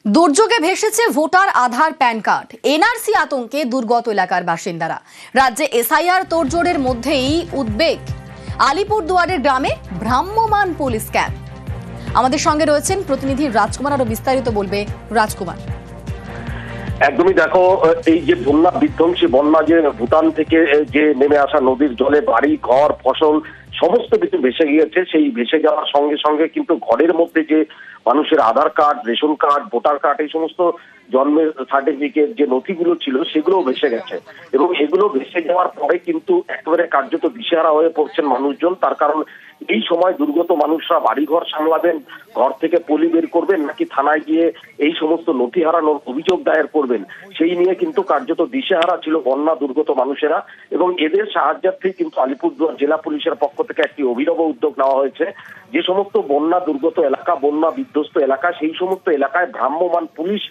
দুর্যোগে ভেসেছে ভোটার আধার pan card. NRC আতঙ্কে দুর্গত এলাকার বাসিন্দারা। রাজ্যে এসআইআর তোড়জোড়ের মধ্যেই উদ্বেগ। আলিপুরদুয়ারের গ্রামে ভ্রাম্যমাণ পুলিশ ক্যাম্প। আমাদের সঙ্গে রয়েছেন প্রতিনিধি রাজকুমার, আরো বিস্তারিত বলবে রাজকুমার। একদমই দেখো, এই যে বন্যা বিধ্বংসী বন্যা, যে ভুটান থেকে যে নেমে আসা নদীর জলে বাড়ি ঘর ফসল সমস্ত কিছু ভেসে গিয়েছে। সেই ভেসে যাওয়ার সঙ্গে সঙ্গে কিন্তু ঘরের মধ্যে যে মানুষের Aadhaar card, ration card, voter card, এই সমস্ত জন্মের সার্টিফিকেট যে নথিগুলো ছিল সেগুলো ভেসে গেছে। এবং এগুলো ভেসে যাওয়ার পরে কিন্তু একেবারে কার্যত দিশেহারা হয়ে পড়ছেন মানুষজন। তার কারণ এই সময় দুর্গত মানুষরা বাড়িঘর সামলাবেন, ঘর থেকে পলি বের করবেন, নাকি থানায় গিয়ে এই সমস্ত নথি হারানোর অভিযোগ দায়ের করবেন, সেই নিয়ে কিন্তু কার্যত দিশেহারা ছিল বন্যা দুর্গত মানুষেরা। এবং এদের সাহায্যার্থে কিন্তু আলিপুরদুয়ার জেলা পুলিশের পক্ষ থেকে একটি অভিনব উদ্যোগ নেওয়া হয়েছে। যে সমস্ত বন্যা দুর্গত এলাকা, বন্যা বিধ্বস্ত এলাকা, সেই সমস্ত এলাকায় ভ্রাম্যমাণ পুলিশ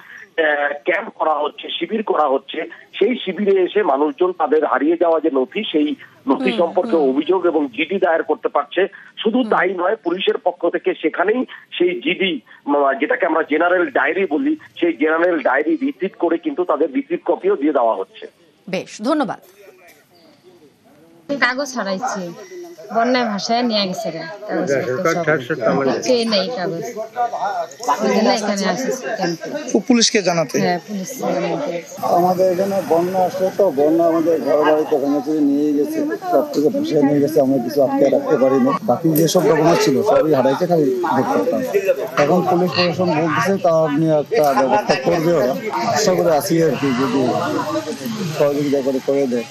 ক্যাম্প করা হচ্ছে, শিবির করা হচ্ছে। সেই শিবিরে এসে মানুষজন তাদের হারিয়ে যাওয়া যে নথি, সেই নথি সম্পর্কে অভিযোগ এবং জিডি দায়ের করতে পারছে। শুধু তাই নয়, পুলিশের পক্ষ থেকে সেখানেই সেই জিডি, যেটাকে আমরা জেনারেল ডায়েরি বলি, সেই জেনারেল ডায়েরি রিসিভ করে কিন্তু তাদের রিসিভ কপিও দিয়ে দেওয়া হচ্ছে। বেশ, ধন্যবাদ। কাগজ হারাইছে, বন্যায় ভাষায় নিয়ে গেছে কাগজ নেই, কাগজ এখানে আসছে পুলিশকে জানাতে। হ্যাঁ, পুলিশ আমাদের এখানে বন্যা আসলে তো বন্যা আমাদের ঘর বাড়িতে ওখানে নিয়ে গেছে, সব থেকে ভাষায় নিয়ে গেছে। আমরা কিছু আটকে রাখতে পারিনি। বাকি যেসব ডকুমেন্ট ছিল সবই হারাইছে, খালি দেখতে পারতাম। এখন পুলিশ প্রশাসন বলতেছে তা নিয়ে একটা ব্যবস্থা করবে ওরা। আশা করে আসি আর কি, যদি সহযোগিতা করে দেয়।